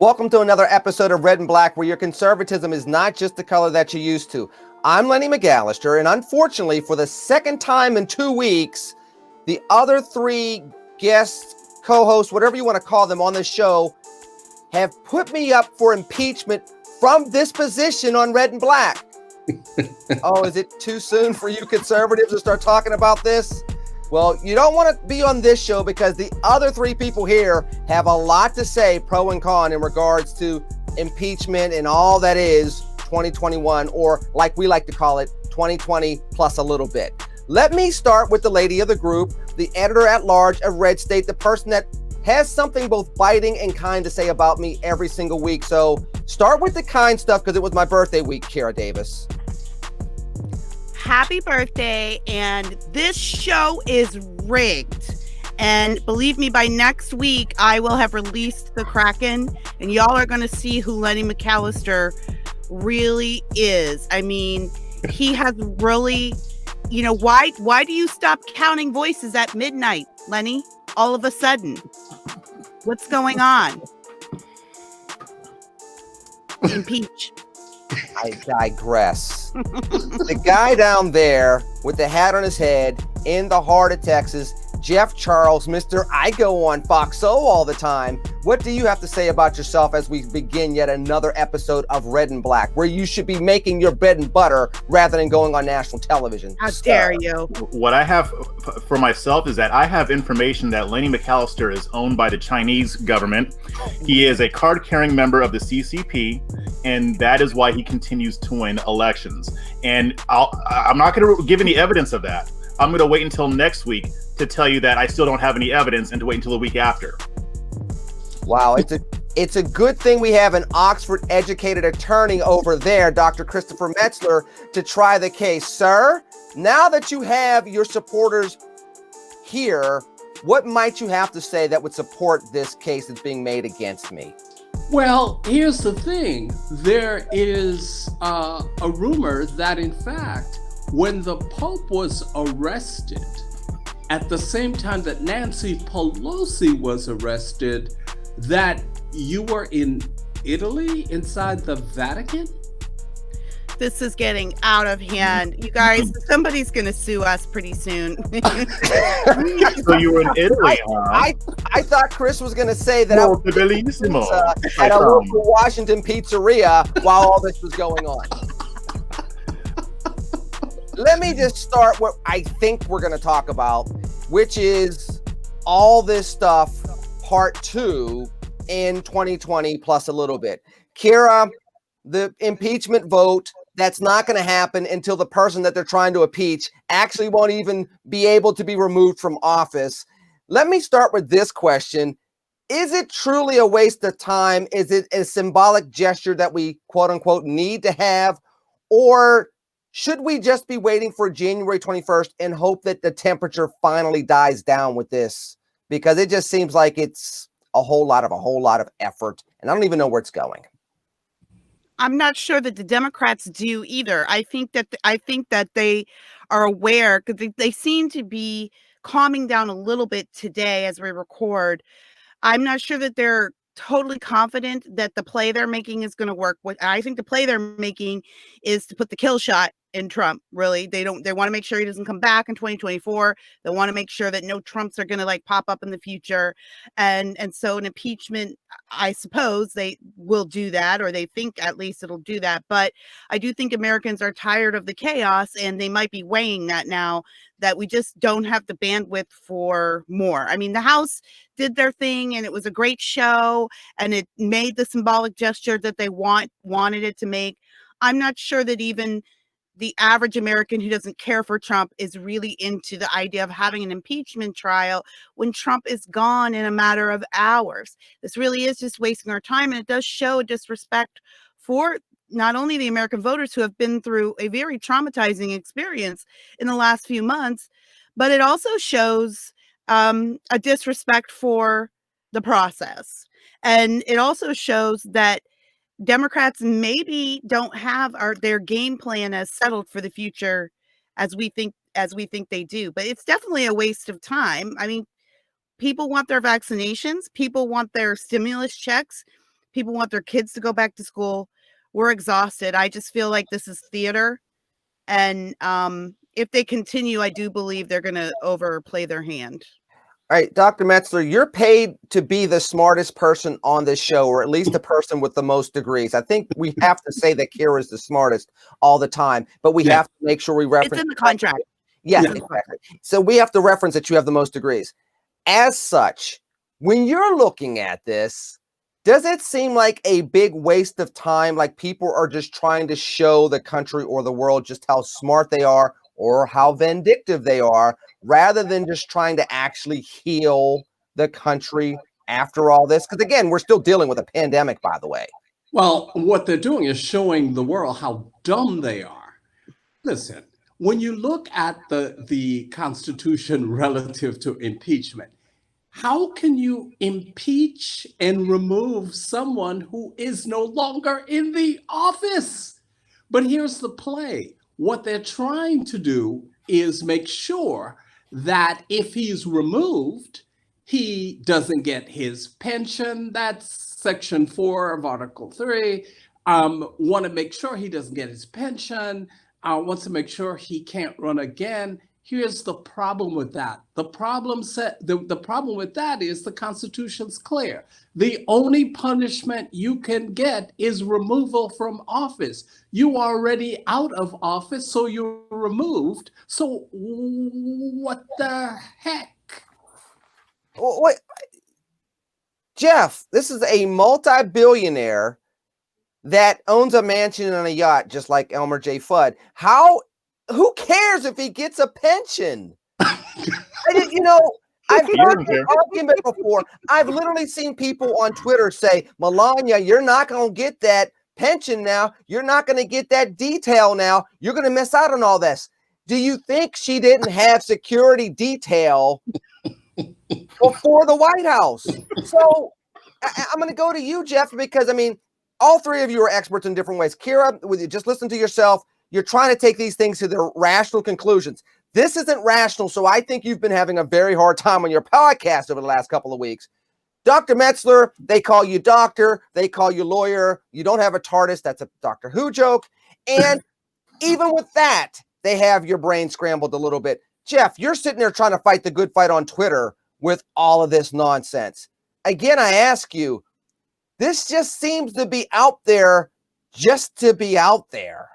Welcome to another episode of Red and Black, where your conservatism is not just the color that you're used to. I'm Lenny McAllister, and unfortunately, for the second time in 2 weeks, the other three guests, co-hosts, whatever you want to call them on this show, have put me up for impeachment from this position on Red and Black. Oh, is it too soon for you conservatives to start talking about this? Well, you don't want to be on this show because the other three people here have a lot to say, pro and con, in regards to impeachment and all that is 2021, or like we like to call it, 2020 plus a little bit. Let me start with the lady of the group, the editor at large of Red State, the person that has something both biting and kind to say about me every single week. So start with the kind stuff because it was my birthday week, Kara Davis. Happy birthday, and this show is rigged. And believe me, by next week, I will have released the Kraken, and y'all are going to see who Lenny McAllister really is. I mean, he has really, why do you stop counting voices at midnight, Lenny? All of a sudden, what's going on? Impeach. I digress. The guy down there with the hat on his head in the heart of Texas, Jeff Charles, Mr. I go on Fox O all the time. What do you have to say about yourself as we begin yet another episode of Red and Black, where you should be making your bread and butter rather than going on national television? How dare you? What I have for myself is that I have information that Lenny McAllister is owned by the Chinese government. He is a card-carrying member of the CCP, and that is why he continues to win elections. And I'm not going to give any evidence of that. I'm going to wait until next week to tell you that I still don't have any evidence, and to wait until the week after. Wow, it's a good thing we have an Oxford-educated attorney over there, Dr. Christopher Metzler, to try the case. Sir, now that you have your supporters here, what might you have to say that would support this case that's being made against me? Well, here's the thing. There is a rumor that, in fact, when the Pope was arrested, at the same time that Nancy Pelosi was arrested, that you were in Italy, inside the Vatican? This is getting out of hand. You guys, somebody's going to sue us pretty soon. So you were in Italy, huh? I thought Chris was going to say that I was at a local Washington pizzeria while all this was going on. Let me just start what I think we're going to talk about, which is all this stuff, part 2 in 2020 plus a little bit. Kira, the impeachment vote, that's not going to happen until the person that they're trying to impeach actually won't even be able to be removed from office. Let me start with this question. Is it truly a waste of time? Is it a symbolic gesture that we, quote unquote, need to have? Or should we just be waiting for January 21st and hope that the temperature finally dies down with this? Because it just seems like it's a whole lot of effort, and I don't even know where it's going. I'm not sure that the Democrats do either. I think that they are aware, because they seem to be calming down a little bit today as we record. I'm not sure that they're totally confident that the play they're making is going to work. What I think the play they're making is to put the kill shot in Trump. Really, they want to make sure he doesn't come back in 2024. They want to make sure that no Trumps are going to pop up in the future, and so an impeachment, I suppose they will do that, or they think at least it'll do that. But I do think Americans are tired of the chaos, and they might be weighing that now, that we just don't have the bandwidth for more. I mean, the House did their thing, and it was a great show, and it made the symbolic gesture that they wanted it to make. I'm not sure that even the average American who doesn't care for Trump is really into the idea of having an impeachment trial when Trump is gone in a matter of hours. This really is just wasting our time, and it does show a disrespect for not only the American voters who have been through a very traumatizing experience in the last few months, but it also shows a disrespect for the process. And it also shows that Democrats maybe don't have their game plan as settled for the future as we think they do. But it's definitely a waste of time. I mean, people want their vaccinations, people want their stimulus checks, People want their kids to go back to school. We're exhausted. I just feel like this is theater. And if they continue, I do believe they're going to overplay their hand. All right, Dr. Metzler, you're paid to be the smartest person on this show, or at least the person with the most degrees. I think we have to say that Kira is the smartest all the time, but we have to make sure we reference. It's in the contract. Yes, exactly. So we have to reference that you have the most degrees. As such, when you're looking at this, does it seem like a big waste of time? Like people are just trying to show the country or the world just how smart they are or how vindictive they are, rather than just trying to actually heal the country after all this? Because again, we're still dealing with a pandemic, by the way. Well, what they're doing is showing the world how dumb they are. Listen, when you look at the Constitution relative to impeachment, how can you impeach and remove someone who is no longer in the office? But here's the play. What they're trying to do is make sure that if he's removed, he doesn't get his pension. That's Section 4 of Article 3. Want to make sure he doesn't get his pension. Wants to make sure he can't run again. Here's the problem with that. The problem with that is the Constitution's clear. The only punishment you can get is removal from office. You are already out of office, so you're removed. So what the heck? Wait, Jeff, this is a multi-billionaire that owns a mansion and a yacht, just like Elmer J. Fudd. Who cares if he gets a pension? I've heard this argument before. I've literally seen people on Twitter say, Melania, you're not going to get that pension now. You're not going to get that detail now. You're going to miss out on all this. Do you think she didn't have security detail before the White House? So I'm going to go to you, Jeff, because, I mean, all three of you are experts in different ways. Kira, just listen to yourself. You're trying to take these things to their rational conclusions. This isn't rational, so I think you've been having a very hard time on your podcast over the last couple of weeks. Dr. Metzler, they call you doctor, they call you lawyer. You don't have a TARDIS. That's a Doctor Who joke. And even with that, they have your brain scrambled a little bit. Jeff, you're sitting there trying to fight the good fight on Twitter with all of this nonsense. Again, I ask you, this just seems to be out there just to be out there.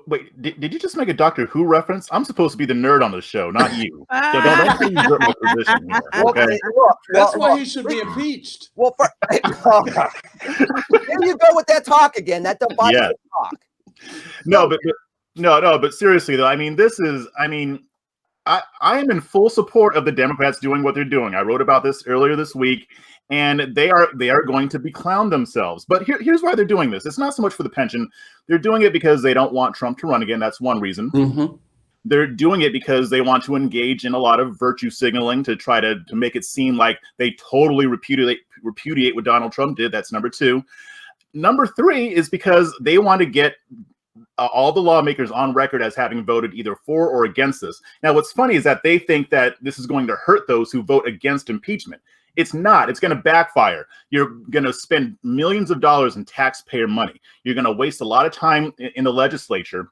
Wait, did you just make a Doctor Who reference? I'm supposed to be the nerd on the show, not you. So don't usurp my position here, okay? That's why he should be impeached. Well, there you go with that talk again. That divisive talk. No, but seriously though, I mean, I am in full support of the Democrats doing what they're doing. I wrote about this earlier this week, and they are going to be clowned themselves. But here's why they're doing this. It's not so much for the pension. They're doing it because they don't want Trump to run again. That's one reason. Mm-hmm. They're doing it because they want to engage in a lot of virtue signaling to try to make it seem like they totally repudiate what Donald Trump did. That's number two. Number three is because they want to get all the lawmakers on record as having voted either for or against this. Now, what's funny is that they think that this is going to hurt those who vote against impeachment. It's not. It's going to backfire. You're going to spend millions of dollars in taxpayer money. You're going to waste a lot of time in the legislature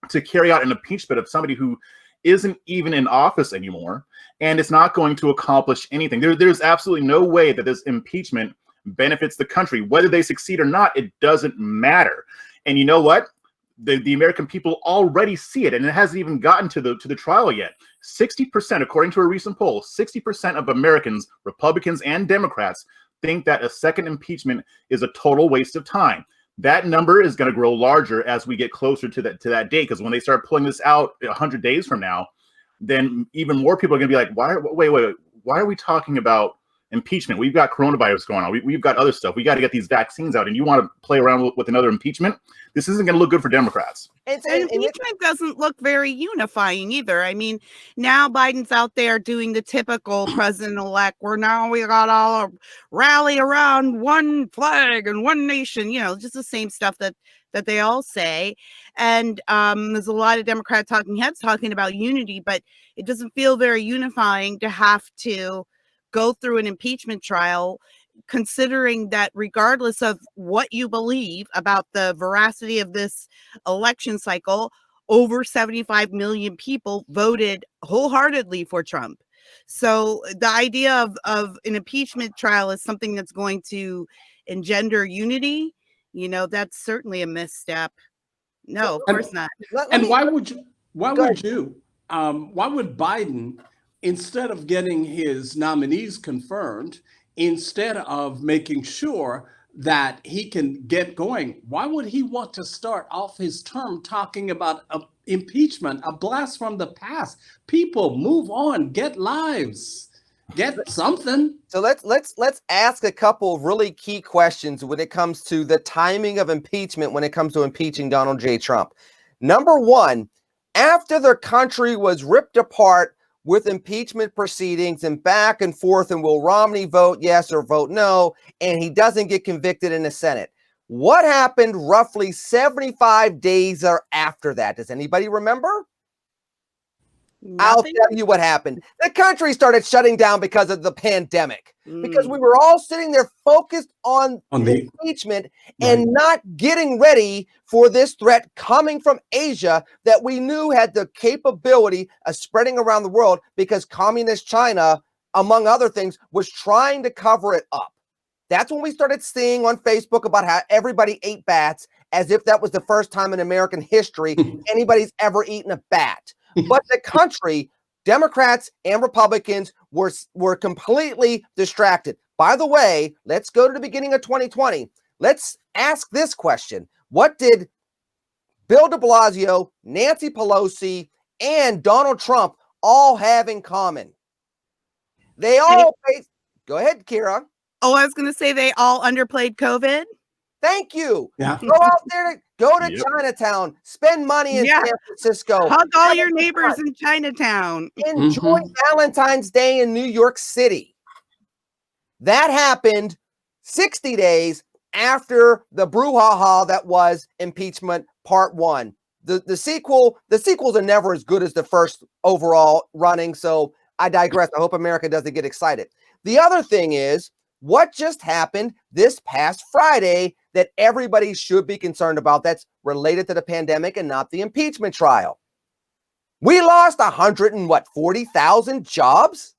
to carry out an impeachment of somebody who isn't even in office anymore, and it's not going to accomplish anything. There's absolutely no way that this impeachment benefits the country. Whether they succeed or not, it doesn't matter. And you know what? The American people already see it, and it hasn't even gotten to the trial yet. 60%, according to a recent poll, 60% of Americans, Republicans and Democrats, think that a second impeachment is a total waste of time. That number is going to grow larger as we get closer to that date, because when they start pulling this out 100 days from now, then even more people are going to be like, why are we talking about impeachment? We've got coronavirus going on. We've got other stuff. We got to get these vaccines out, and you want to play around with another impeachment? This isn't going to look good for Democrats. And impeachment doesn't look very unifying either. I mean, now Biden's out there doing the typical president-elect, where now we got all a rally around one flag and one nation, just the same stuff that they all say. And there's a lot of Democrat talking heads talking about unity, but it doesn't feel very unifying to have to go through an impeachment trial considering that regardless of what you believe about the veracity of this election cycle, over 75 million people voted wholeheartedly for Trump. So the idea of an impeachment trial is something that's going to engender unity. You know, that's certainly a misstep. No, of course not. And why would Biden, instead of getting his nominees confirmed, instead of making sure that he can get going, why would he want to start off his term talking about impeachment, a blast from the past? People, move on, get lives, get something. So let's ask a couple of really key questions when it comes to the timing of impeachment, when it comes to impeaching Donald J. Trump. Number one, after the country was ripped apart with impeachment proceedings and back and forth, and will Romney vote yes or vote no, and he doesn't get convicted in the Senate. What happened roughly 75 days or after that? Does anybody remember? Nothing? I'll tell you what happened. The country started shutting down because of the pandemic, because we were all sitting there focused on the impeachment and not getting ready for this threat coming from Asia that we knew had the capability of spreading around the world, because communist China, among other things, was trying to cover it up. That's when we started seeing on Facebook about how everybody ate bats, as if that was the first time in American history anybody's ever eaten a bat. But the country, Democrats and Republicans, were completely distracted. By the way, let's go to the beginning of 2020. Let's ask this question. What did Bill de Blasio, Nancy Pelosi, and Donald Trump all have in common? They all go ahead, Kira. Oh, I was going to say they all underplayed COVID. Thank you. Yeah. Go out there, go to Chinatown, spend money in San Francisco. Hug all your neighbors in Chinatown. Enjoy Valentine's Day in New York City. That happened 60 days after the brouhaha that was impeachment part one. The sequels are never as good as the first overall running, so I digress. I hope America doesn't get excited. The other thing is, what just happened this past Friday that everybody should be concerned about, that's related to the pandemic and not the impeachment trial? We lost 140,000 jobs.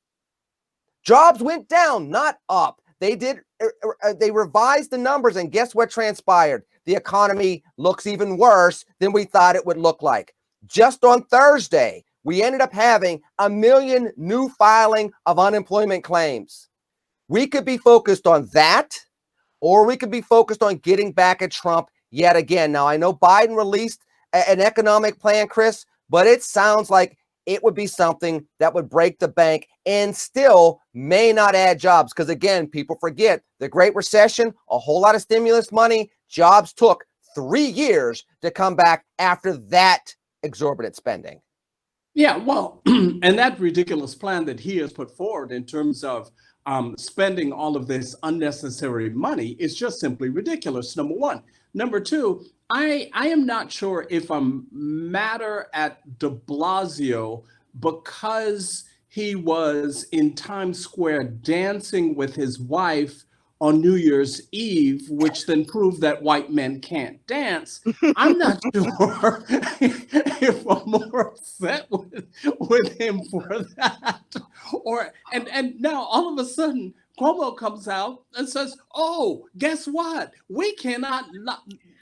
Jobs went down, not up. They revised the numbers, and guess what transpired? The economy looks even worse than we thought it would look like. Just on Thursday, we ended up having 1 million new filing of unemployment claims. We could be focused on that, or we could be focused on getting back at Trump yet again. Now, I know Biden released an economic plan, Chris, but it sounds like it would be something that would break the bank and still may not add jobs. Because again, people forget the Great Recession, a whole lot of stimulus money, jobs took 3 years to come back after that exorbitant spending. Yeah, well, and that ridiculous plan that he has put forward in terms of spending all of this unnecessary money is just simply ridiculous, number one. Number two, I am not sure if I'm madder at de Blasio because he was in Times Square dancing with his wife on New Year's Eve, which then proved that white men can't dance. I'm not sure if I'm more upset with him for that. And now all of a sudden, Cuomo comes out and says, oh, guess what? We cannot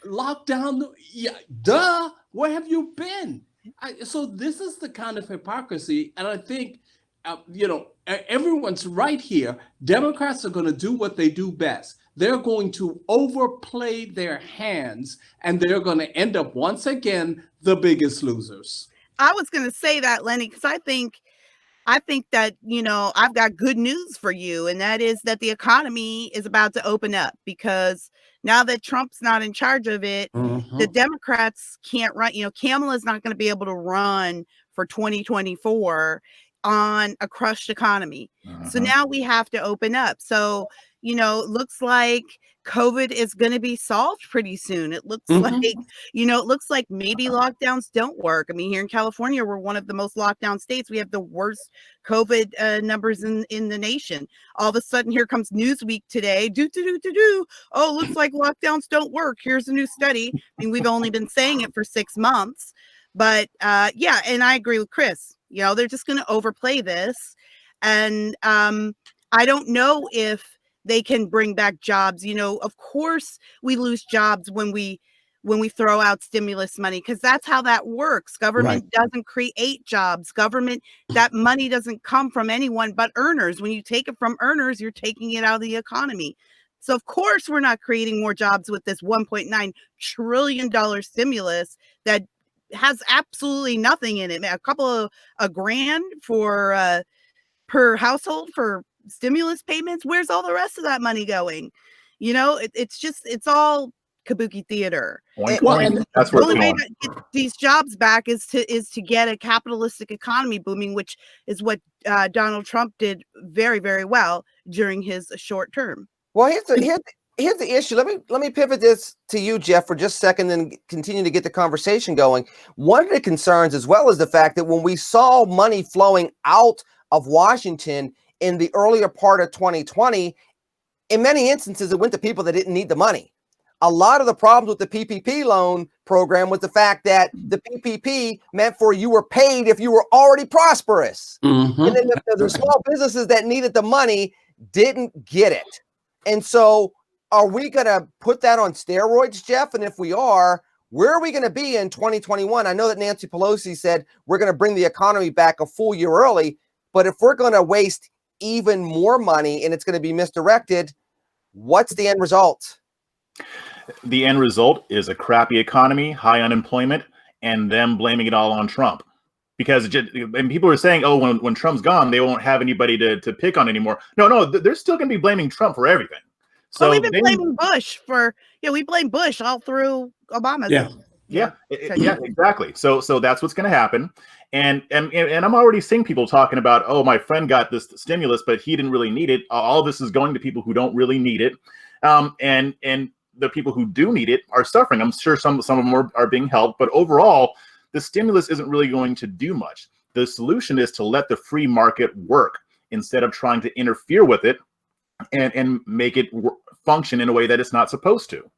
lock down. Duh, where have you been? So this is the kind of hypocrisy. And I think, everyone's right here. Democrats are going to do what they do best. They're going to overplay their hands, and they're going to end up once again the biggest losers. I was going to say that, Lenny, because I think that, I've got good news for you. And that is that the economy is about to open up, because now that Trump's not in charge of it, the Democrats can't run. Kamala's not going to be able to run for 2024. on a crushed economy. So Mhm. now we have to open up. So, it looks like COVID is going to be solved pretty soon. It looks like, it looks like maybe lockdowns don't work. I mean, here in California, we're one of the most locked down states. We have the worst COVID numbers in the nation. All of a sudden, here comes Newsweek today. Oh, looks like lockdowns don't work. Here's a new study. I mean, we've only been saying it for 6 months. But yeah, and I agree with Chris. They're just going to overplay this. And I don't know if they can bring back jobs. Of course we lose jobs when we throw out stimulus money, because that's how that works. Government doesn't create jobs. That money doesn't come from anyone but earners. When you take it from earners, you're taking it out of the economy. So of course we're not creating more jobs with this $1.9 trillion stimulus that has absolutely nothing in it. A couple of $1,000 for per household for stimulus payments. Where's all the rest of that money going? It's all kabuki theater. That's where The only it's way going. to get these jobs back is to get a capitalistic economy booming, which is what Donald Trump did very, very well during his short term. Well, here's the issue. Let me pivot this to you, Jeff, for just a second, and continue to get the conversation going. One of the concerns, as well, is the fact that when we saw money flowing out of Washington in the earlier part of 2020, in many instances, it went to people that didn't need the money. A lot of the problems with the PPP loan program was the fact that the PPP meant for you were paid if you were already prosperous. And then the small businesses that needed the money didn't get it. And so are we going to put that on steroids, Jeff? And if we are, where are we going to be in 2021? I know that Nancy Pelosi said we're going to bring the economy back a full year early, but if we're going to waste even more money and it's going to be misdirected, what's the end result? The end result is a crappy economy, high unemployment, and them blaming it all on Trump. Because and people are saying, oh, when Trump's gone, they won't have anybody to pick on anymore. No, they're still going to be blaming Trump for everything. So we've been blaming Bush we blame Bush all through Obama. Yeah, exactly. So that's what's going to happen. And I'm already seeing people talking about, oh, my friend got this stimulus, but he didn't really need it. All this is going to people who don't really need it. And the people who do need it are suffering. I'm sure some of them are being helped, but overall, the stimulus isn't really going to do much. The solution is to let the free market work instead of trying to interfere with it and make it function in a way that it's not supposed to.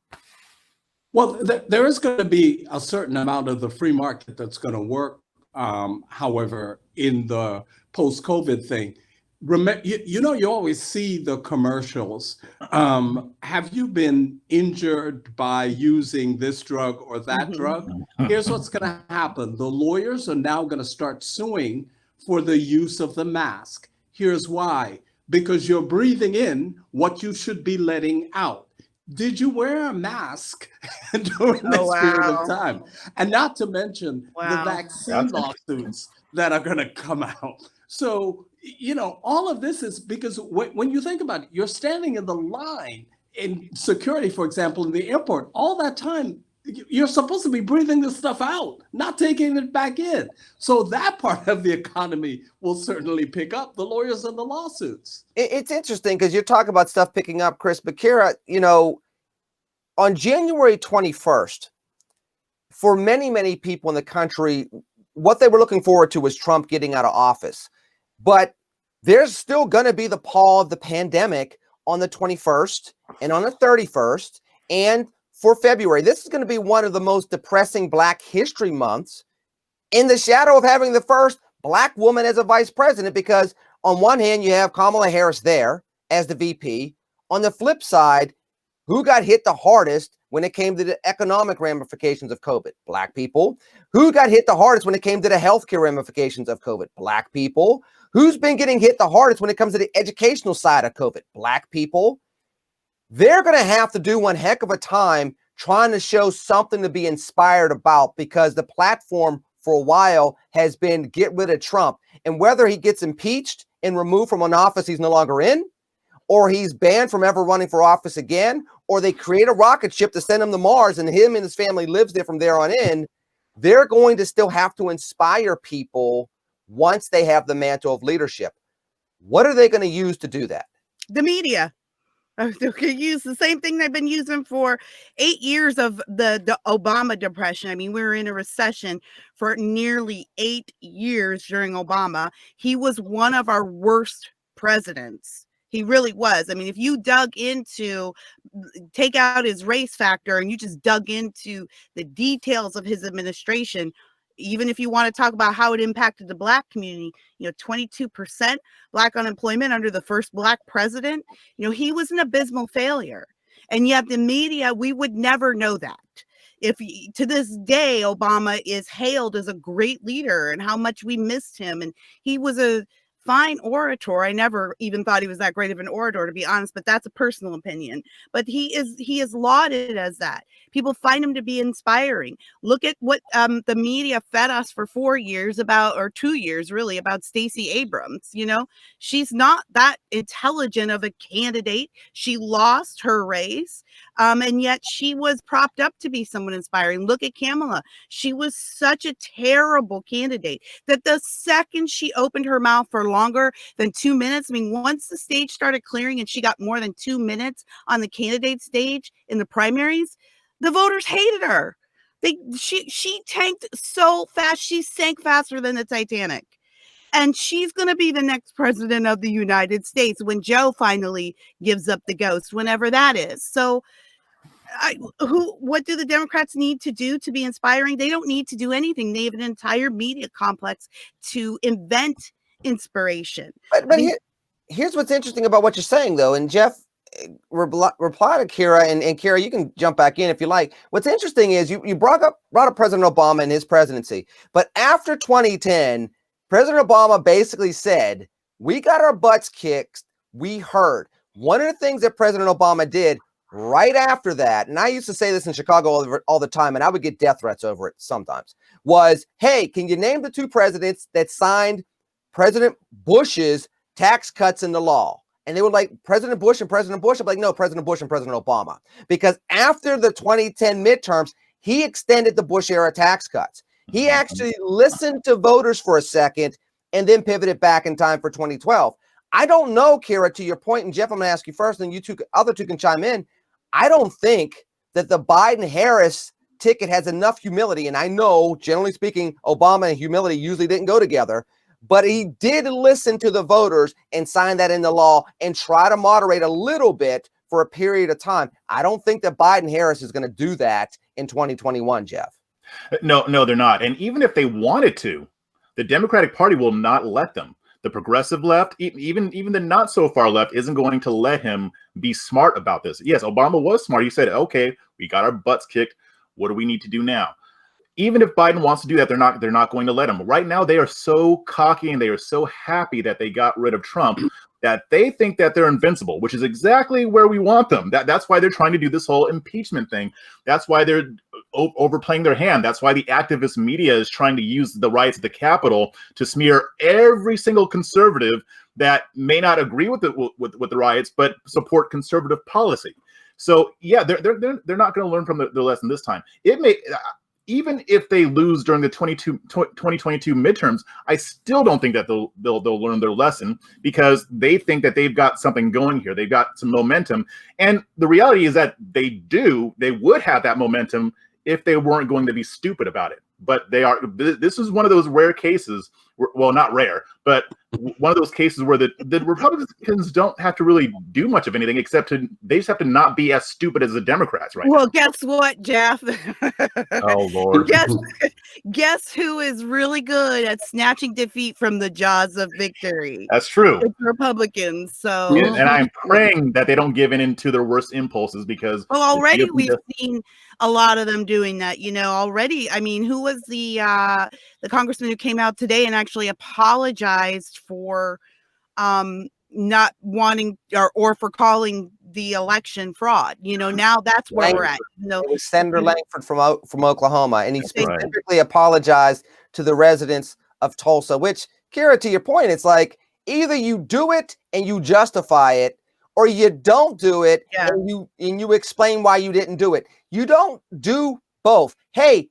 Well, there is going to be a certain amount of the free market that's going to work. However, in the post-COVID thing, remember, you always see the commercials. Have you been injured by using this drug or that drug? Here's what's going to happen. The lawyers are now going to start suing for the use of the mask. Here's why. Because you're breathing in what you should be letting out. Did you wear a mask during this period of time? And not to mention the vaccine lawsuits that are going to come out. So, all of this is because when you think about it, you're standing in the line in security, for example, in the airport, all that time, you're supposed to be breathing this stuff out, not taking it back in. So that part of the economy will certainly pick up, the lawyers and the lawsuits. It's interesting because you're talking about stuff picking up, Chris. But Kara, on January 21st, for many, many people in the country, what they were looking forward to was Trump getting out of office. But there's still going to be the pall of the pandemic on the 21st and on the 31st and for February. This is going to be one of the most depressing Black History months in the shadow of having the first Black woman as a vice president, because on one hand, you have Kamala Harris there as the VP. On the flip side, who got hit the hardest when it came to the economic ramifications of COVID? Black people. Who got hit the hardest when it came to the healthcare ramifications of COVID? Black people. Who's been getting hit the hardest when it comes to the educational side of COVID? Black people. They're going to have to do one heck of a time trying to show something to be inspired about, because the platform for a while has been get rid of Trump. And whether he gets impeached and removed from an office he's no longer in, or he's banned from ever running for office again, or they create a rocket ship to send him to Mars and him and his family lives there from there on in, they're going to still have to inspire people once they have the mantle of leadership. What are they going to use to do that? The media. They could use the same thing they've been using for 8 years of the Obama depression. I mean, we were in a recession for nearly 8 years during Obama. He was one of our worst presidents. He really was. I mean, if you dug into, take out his race factor and you just dug into the details of his administration, even if you want to talk about how it impacted the Black community, 22% Black unemployment under the first Black president, he was an abysmal failure. And yet the media, we would never know that. If to this day, Obama is hailed as a great leader and how much we missed him. And he was a fine orator. I never even thought he was that great of an orator, to be honest, but that's a personal opinion. But he is lauded as that. People find him to be inspiring. Look at what the media fed us for 4 years about, or 2 years really, about Stacey Abrams. She's not that intelligent of a candidate. She lost her race, and yet she was propped up to be someone inspiring. Look at Kamala. She was such a terrible candidate that the second she opened her mouth for longer than 2 minutes, I mean, once the stage started clearing and she got more than 2 minutes on the candidate stage in the primaries, the voters hated her. She tanked so fast. She sank faster than the Titanic. And she's going to be the next president of the United States when Joe finally gives up the ghost, whenever that is. So what do the Democrats need to do to be inspiring? They don't need to do anything. They have an entire media complex to invent inspiration. But here's what's interesting about what you're saying, though. And Jeff, reply to Kira, and Kira, you can jump back in if you like. What's interesting is you brought up President Obama and his presidency. But after 2010, President Obama basically said, we got our butts kicked. We heard. One of the things that President Obama did right after that, and I used to say this in Chicago all the time, and I would get death threats over it sometimes, was, hey, can you name the two presidents that signed President Bush's tax cuts into law? And they were like, President Bush and President Bush. I'm like, no, President Bush and President Obama. Because after the 2010 midterms, he extended the Bush era tax cuts. He actually listened to voters for a second and then pivoted back in time for 2012. I don't know, Kira, to your point, and Jeff, I'm going to ask you first, and you other two can chime in. I don't think that the Biden-Harris ticket has enough humility. And I know, generally speaking, Obama and humility usually didn't go together. But he did listen to the voters and sign that into law and try to moderate a little bit for a period of time. I don't think that Biden-Harris is going to do that in 2021, Jeff. No, they're not. And even if they wanted to, the Democratic Party will not let them. The progressive left, even the not so far left, isn't going to let him be smart about this. Yes, Obama was smart. He said, okay, we got our butts kicked. What do we need to do now? Even if Biden wants to do that, they're not going to let him. Right now, they are so cocky and they are so happy that they got rid of Trump that they think that they're invincible, which is exactly where we want them. That's why they're trying to do this whole impeachment thing. That's why they're overplaying their hand. That's why the activist media is trying to use the riots at the Capitol to smear every single conservative that may not agree with the riots, but support conservative policy. So yeah, they're not going to learn from the lesson this time. It may. Even if they lose during the 2022 midterms, I still don't think that they'll learn their lesson, because they think that they've got something going here. They've got some momentum. And the reality is that they would have that momentum if they weren't going to be stupid about it. But they are. This is one of those rare cases, well, not rare, but one of those cases where the Republicans don't have to really do much of anything, except they just have to not be as stupid as the Democrats right now. Well, guess what, Jeff? Oh, Lord. Guess who is really good at snatching defeat from the jaws of victory? That's true. It's Republicans. So, yeah, and I'm praying that they don't give in to their worst impulses, because already we've seen a lot of them doing that. Already. I mean, who was the congressman who came out today and actually apologized for not wanting or for calling the election fraud? Now that's where we're at. It was Senator Langford from Oklahoma, and he specifically apologized to the residents of Tulsa, which, Kira, to your point, it's like either you do it and you justify it, or you don't do it and you explain why you didn't do it. You don't do both. Hey,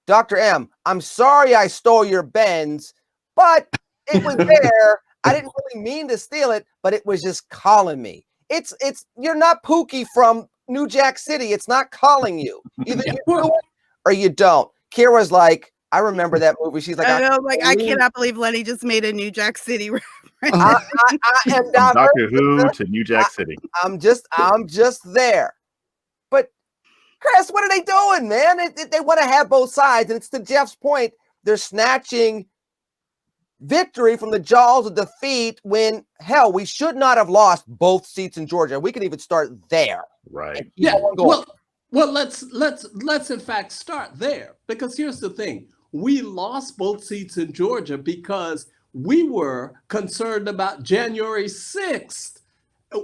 Dr. M, I'm sorry I stole your Benz. but it was there. I didn't really mean to steal it, but it was just calling me. It's you're not Pookie from New Jack City. It's not calling you. Either you do it or you don't. Kira's like, I remember that movie. She's like, I know, I cannot believe Lenny just made a New Jack City reference. I am From Doctor Who to New Jack City. I'm just there. But Chris, what are they doing, man? They want to have both sides, and it's to Jeff's point. They're snatching victory from the jaws of defeat when, hell, we should not have lost both seats in Georgia. We could even start there. Right. Yeah. Well, let's in fact start there, because here's the thing. We lost both seats in Georgia because we were concerned about January 6th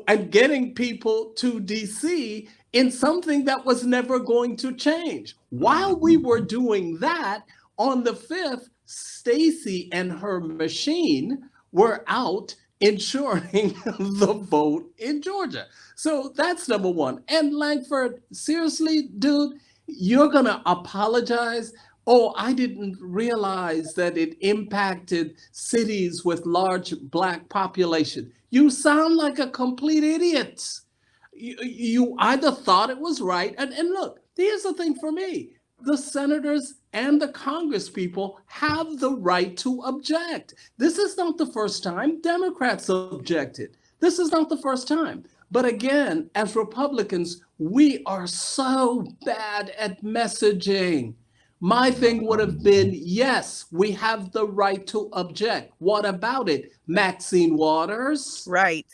and getting people to DC in something that was never going to change. While we were doing that, on the 5th, Stacey and her machine were out ensuring the vote in Georgia. So that's number one. And Langford, seriously, dude, you're going to apologize? Oh, I didn't realize that it impacted cities with large Black population. You sound like a complete idiot. You either thought it was right. And look, here's the thing for me. The senators and the Congress people have the right to object. This is not the first time Democrats objected. This is not the first time. But again, as Republicans, we are so bad at messaging. My thing would have been, yes, we have the right to object. What about it, Maxine Waters? Right.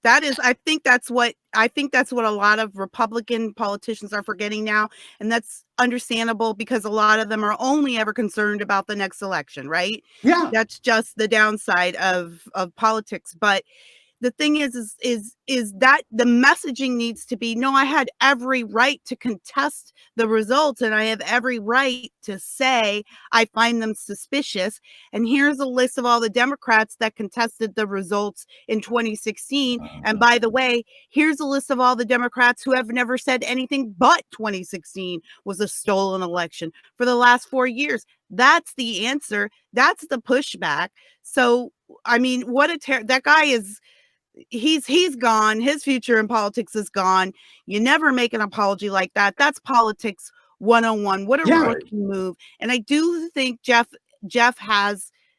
That is, I think that's what a lot of Republican politicians are forgetting now. And that's understandable, because a lot of them are only ever concerned about the next election, right? Yeah. That's just the downside of politics. But the thing is that the messaging needs to be, no, I had every right to contest the results, and I have every right to say I find them suspicious. And here's a list of all the Democrats that contested the results in 2016. And by the way, here's a list of all the Democrats who have never said anything but 2016 was a stolen election for the last 4 years. That's the answer. That's the pushback. So, I mean, that guy is, he's gone. His future in politics is gone. You never make an apology like that. That's politics 101. What a rookie move. And I do think Jeff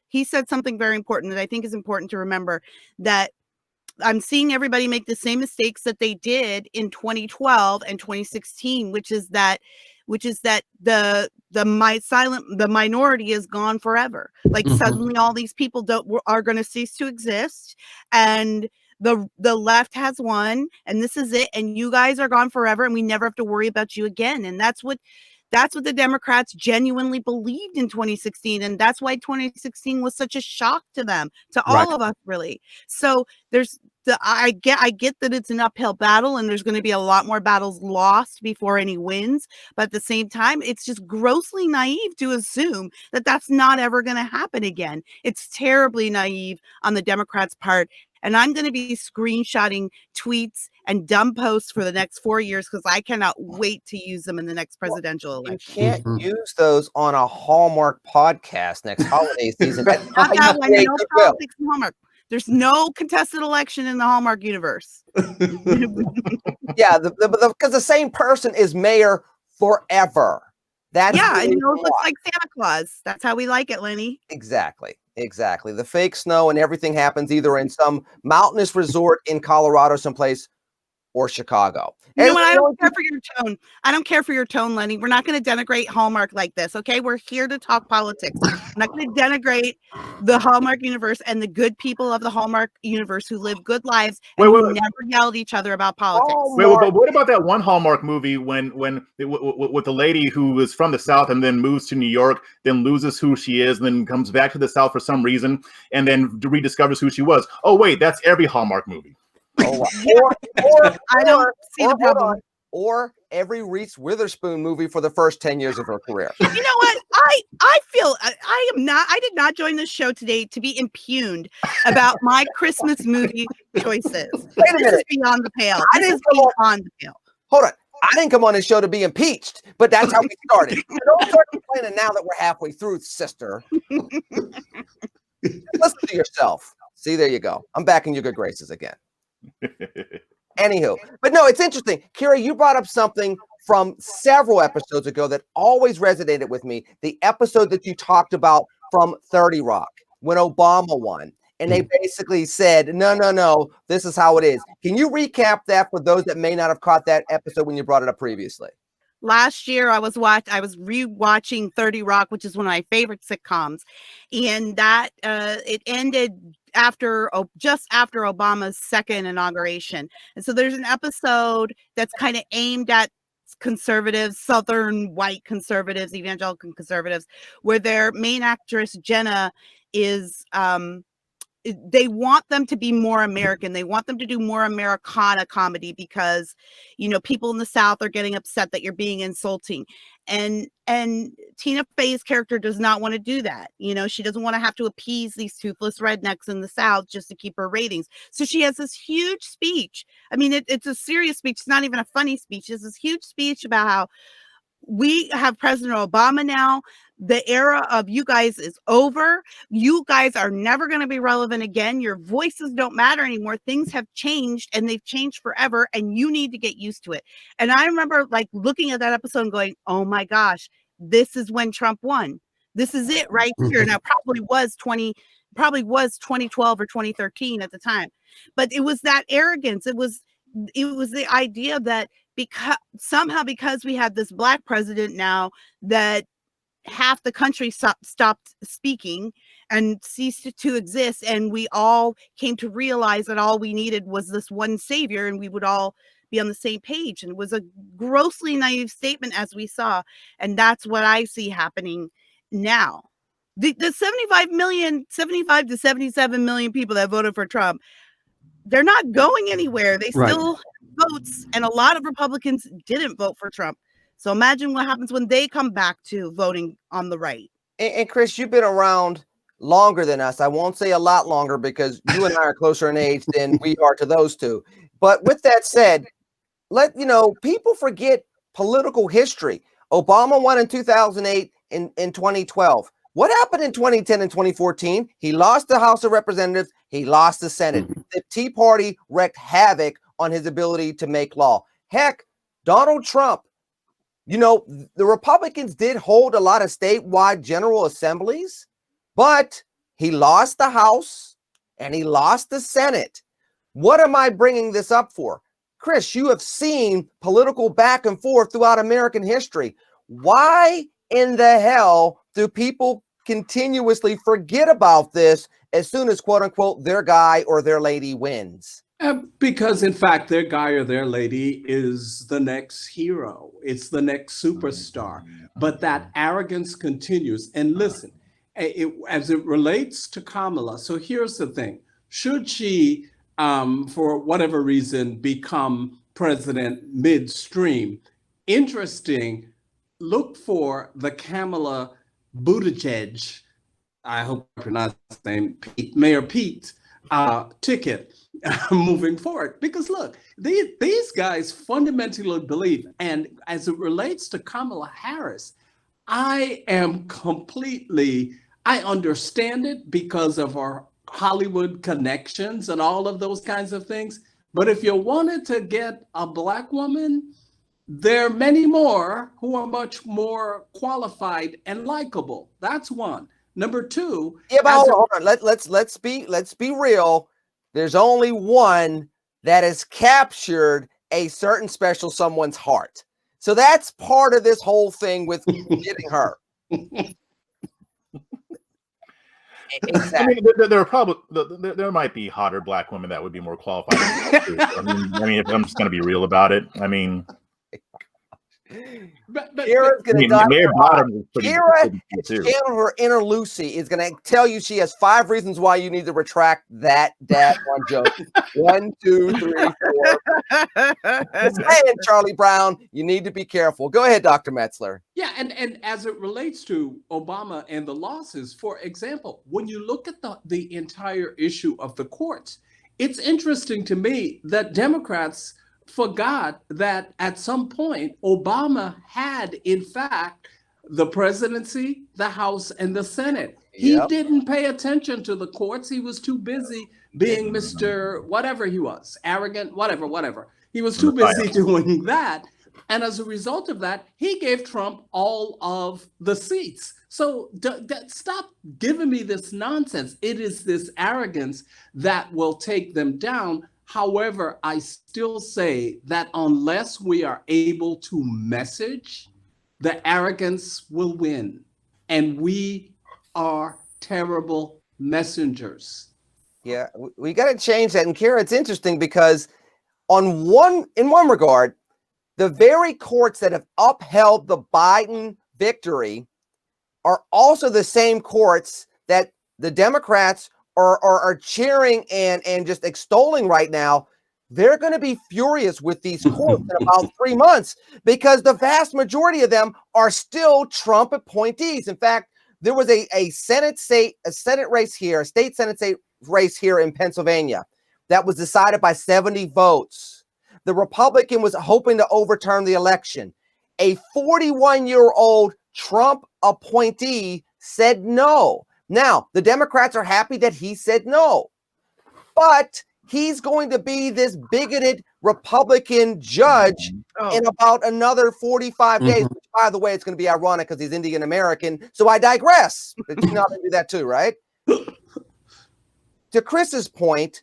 he said something very important that I think is important to remember, that I'm seeing everybody make the same mistakes that they did in 2012 and 2016, which is that the minority is gone forever. Like suddenly all these people are going to cease to exist, and the left has won, and this is it, and you guys are gone forever, and we never have to worry about you again. And that's what the Democrats genuinely believed in 2016, and that's why 2016 was such a shock to them, to all of us, really. So I get that it's an uphill battle, and there's going to be a lot more battles lost before any wins. But at the same time, it's just grossly naive to assume that that's not ever going to happen again. It's terribly naive on the Democrats' part. And I'm going to be screenshotting tweets and dumb posts for the next 4 years, because I cannot wait to use them in the next presidential election. You can't use those on a Hallmark podcast next holiday season. Not that one. No politics in Hallmark. There's no contested election in the Hallmark universe. Yeah, because the same person is mayor forever. That's and it looks like Santa Claus. That's how we like it, Lenny. Exactly. The fake snow and everything happens either in some mountainous resort in Colorado someplace or Chicago. You know what? I don't care for your tone. I don't care for your tone, Lenny. We're not going to denigrate Hallmark like this, okay? We're here to talk politics. I'm not going to denigrate the Hallmark universe and the good people of the Hallmark universe who live good lives and who never yell at each other about politics. But what about that one Hallmark movie when with the lady who is from the South and then moves to New York, then loses who she is, and then comes back to the South for some reason, and then rediscovers who she was? Oh, wait, that's every Hallmark movie. Or I don't see the problem. Or every Reese Witherspoon movie for the first 10 years of her career. You know what? I feel I did not join this show today to be impugned about my Christmas movie choices. Wait a minute. This is beyond the pale. This is beyond the pale. Hold on. I didn't come on this show to be impeached, but that's how we started. Don't start complaining now that we're halfway through, sister. Listen to yourself. See, there you go. I'm back in your good graces again. Anywho, but no, it's interesting. Kira, you brought up something from several episodes ago that always resonated with me. The episode that you talked about from 30 Rock when Obama won. And they basically said, no, this is how it is. Can you recap that for those that may not have caught that episode when you brought it up previously? Last year, I was rewatching 30 Rock, which is one of my favorite sitcoms, and that it ended just after Obama's second inauguration. And so there's an episode that's kind of aimed at conservatives, Southern white conservatives, evangelical conservatives, where their main actress Jenna is they want them to be more American. They want them to do more Americana comedy because, people in the South are getting upset that you're being insulting. And Tina Fey's character does not want to do that. She doesn't want to have to appease these toothless rednecks in the South just to keep her ratings. So she has this huge speech. I mean, it's a serious speech. It's not even a funny speech. It's this huge speech about how we have President Obama now. The era of you guys is over. You guys are never going to be relevant again. Your voices don't matter anymore. Things have changed and they've changed forever and you need to get used to it. And I remember looking at that episode and going, oh my gosh, this is when Trump won. This is it right here. Now probably was 2012 or 2013 at the time. But it was that arrogance. It was the idea that because we had this black president now, that half the country stopped speaking and ceased to exist, and we all came to realize that all we needed was this one savior and we would all be on the same page. And it was a grossly naive statement, as we saw, and that's what I see happening now. The 75 to 77 million people that voted for Trump, they're not going anywhere. They still votes, and a lot of Republicans didn't vote for Trump. So imagine what happens when they come back to voting on the right. And Chris, you've been around longer than us. I won't say a lot longer because you and I are closer in age than we are to those two. But with that said, people forget political history. Obama won in 2008 in 2012. What happened in 2010 and 2014? He lost the House of Representatives. He lost the Senate. The Tea Party wreaked havoc on his ability to make law. Heck, Donald Trump, the Republicans did hold a lot of statewide general assemblies, but he lost the House and he lost the Senate. What am I bringing this up for? Chris, you have seen political back and forth throughout American history. Why in the hell do people continuously forget about this as soon as, quote unquote, their guy or their lady wins? Because, in fact, their guy or their lady is the next hero. It's the next superstar. But that arrogance continues. And listen, as it relates to Kamala, so here's the thing. Should she, for whatever reason, become president midstream? Interesting, look for the Kamala Buttigieg, I hope I pronounced his name, Mayor Pete, ticket moving forward. Because look, these guys fundamentally believe, and as it relates to Kamala Harris, I understand it because of our Hollywood connections and all of those kinds of things. But if you wanted to get a Black woman, there are many more who are much more qualified and likable. That's one. Number two. Yeah, but hold on. Let's be real. There's only one that has captured a certain special someone's heart. So that's part of this whole thing with getting her. Exactly. There might be hotter Black women that would be more qualified. I mean, if I'm just going to be real about it, I mean. Kira's going to channel her inner Lucy is going to tell you she has 5 reasons why you need to retract that one joke. 1, 2, 3, 4. Just saying, Charlie Brown, you need to be careful. Go ahead, Dr. Metzler. Yeah, and as it relates to Obama and the losses, for example, when you look at the entire issue of the courts, it's interesting to me that Democrats forgot that at some point Obama had, in fact, the presidency, the House, and the Senate. He Yep. didn't pay attention to the courts. He was too busy being Mr. whatever he was, arrogant, whatever. He was too busy doing that. And as a result of that, he gave Trump all of the seats. So stop giving me this nonsense. It is this arrogance that will take them down. However, I still say that unless we are able to message, the arrogance will win. And we are terrible messengers. Yeah, we got to change that. And Kara, it's interesting because in one regard, the very courts that have upheld the Biden victory are also the same courts that the Democrats are cheering and just extolling right now. They're going to be furious with these courts in about 3 months because the vast majority of them are still Trump appointees. In fact, there was a Senate race here, a state Senate race here in Pennsylvania that was decided by 70 votes. The Republican was hoping to overturn the election. A 41-year-old Trump appointee said no. Now, the Democrats are happy that he said no, but he's going to be this bigoted Republican judge in about another 45 days. Which, by the way, it's going to be ironic because he's Indian American. So I digress. But you know how to do that too, right? To Chris's point,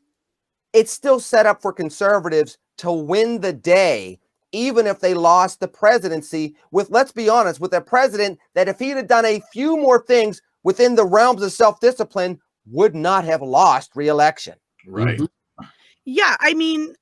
it's still set up for conservatives to win the day, even if they lost the presidency with, let's be honest, with a president that if he had done a few more things within the realms of self-discipline, would not have lost re-election. Right. Yeah, I mean,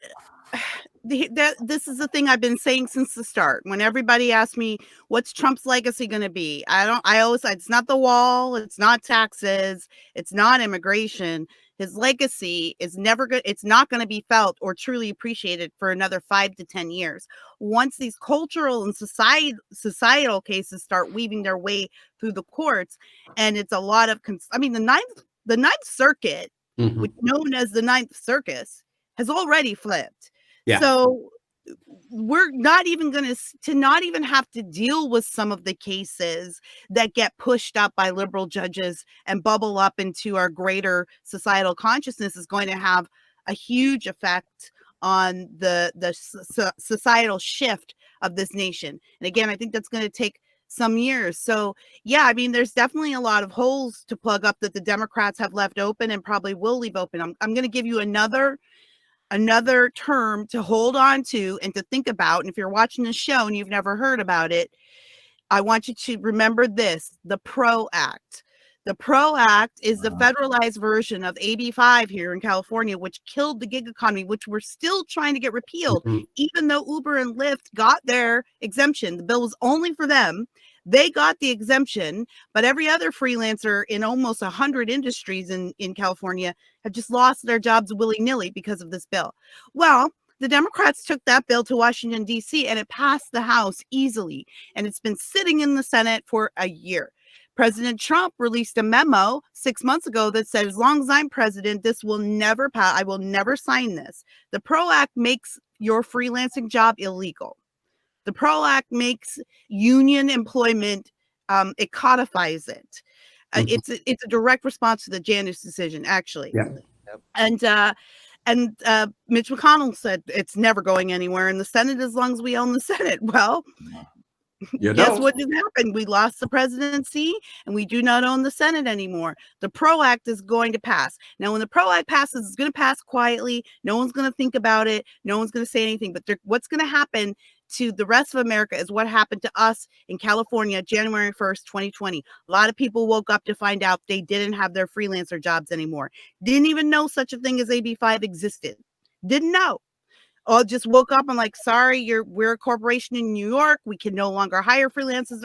this is the thing I've been saying since the start. When everybody asks me, what's Trump's legacy going to be? I always say it's not the wall, it's not taxes, it's not immigration. His legacy is never good. It's not going to be felt or truly appreciated for another 5 to 10 years. Once these cultural and societal cases start weaving their way through the courts, and it's a lot of, the Ninth Circuit, which is known as the Ninth Circus, has already flipped. Yeah. So we're not even going to not even have to deal with some of the cases that get pushed up by liberal judges and bubble up into our greater societal consciousness is going to have a huge effect on the societal shift of this nation. And again, I think that's going to take some years. So yeah, I mean, there's definitely a lot of holes to plug up that the Democrats have left open and probably will leave open. I'm going to give you another term to hold on to and to think about. And if you're watching this show and you've never heard about it, I want you to remember this: the PRO Act. The PRO Act is the federalized version of AB 5 here in California, which killed the gig economy, which we're still trying to get repealed, even though Uber and Lyft got their exemption. The bill was only for them. They got the exemption, but every other freelancer in almost 100 industries in California have just lost their jobs willy-nilly because of this bill. Well, the Democrats took that bill to Washington, D.C., and it passed the House easily, and it's been sitting in the Senate for a year. President Trump released a memo 6 months ago that said, as long as I'm president, this will never pass. I will never sign this. The PRO Act makes your freelancing job illegal. The PRO Act makes union employment, it codifies it. It's a direct response to the Janus decision, actually. Yeah. And Mitch McConnell said it's never going anywhere in the Senate as long as we own the Senate. Well, guess what just happened? We lost the presidency and we do not own the Senate anymore. The PRO Act is going to pass. Now, when the PRO Act passes, it's going to pass quietly. No one's going to think about it. No one's going to say anything. But what's going to happen to the rest of America is what happened to us in California, January 1st, 2020. A lot of people woke up to find out they didn't have their freelancer jobs anymore. Didn't even know such a thing as AB 5 existed. Didn't know. Or just woke up and like, sorry, we're a corporation in New York. We can no longer hire freelancers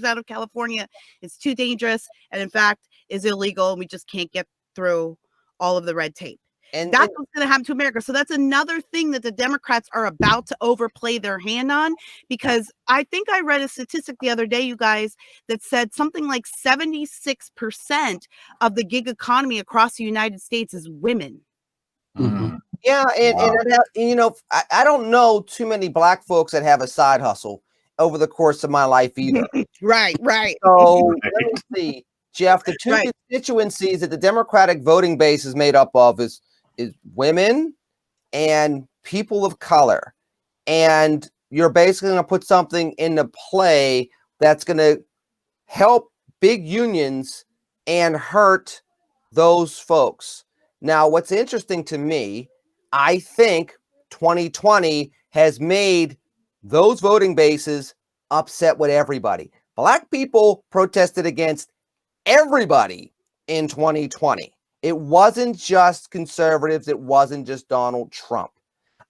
out of California. It's too dangerous. And in fact, is illegal. And we just can't get through all of the red tape. And that's what's going to happen to America. So that's another thing that the Democrats are about to overplay their hand on, because I think I read a statistic the other day, you guys, that said something like 76% of the gig economy across the United States is women. Yeah, and you know, I don't know too many Black folks that have a side hustle over the course of my life either. Right. So let me see. Jeff, the two Right. constituencies that the Democratic voting base is made up of is women and people of color. And you're basically going to put something into play that's going to help big unions and hurt those folks. Now, what's interesting to me, I think 2020 has made those voting bases upset with everybody. Black people protested against everybody in 2020. It wasn't just conservatives. It wasn't just Donald Trump.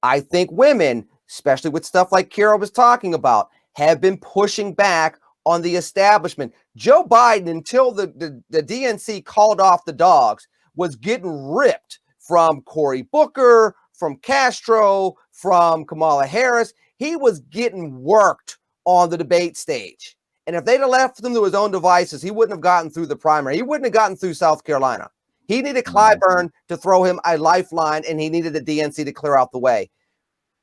I think women, especially with stuff like Kira was talking about, have been pushing back on the establishment. Joe Biden, until the DNC called off the dogs, was getting ripped from Cory Booker, from Castro, from Kamala Harris. He was getting worked on the debate stage. And if they'd have left him to his own devices, he wouldn't have gotten through the primary. He wouldn't have gotten through South Carolina. He needed Clyburn to throw him a lifeline, and he needed the DNC to clear out the way.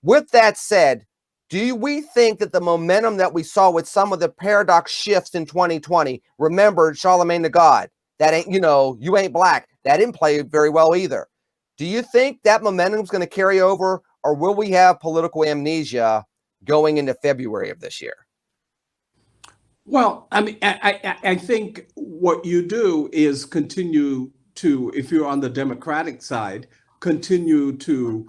With that said, do we think that the momentum that we saw with some of the paradox shifts in 2020, remember Charlemagne the God, that ain't, you ain't black, that didn't play very well either. Do you think that momentum is going to carry over, or will we have political amnesia going into February of this year? Well, I mean, I think what you do is continue to, if you're on the Democratic side, continue to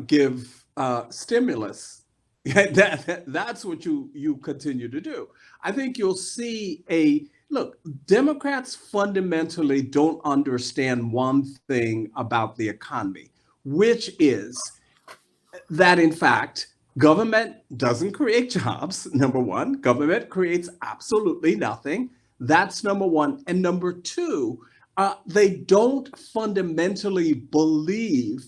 give stimulus. That's what you continue to do. I think you'll see look, Democrats fundamentally don't understand one thing about the economy, which is that, in fact, government doesn't create jobs, number one. Government creates absolutely nothing. That's number one. And number two, they don't fundamentally believe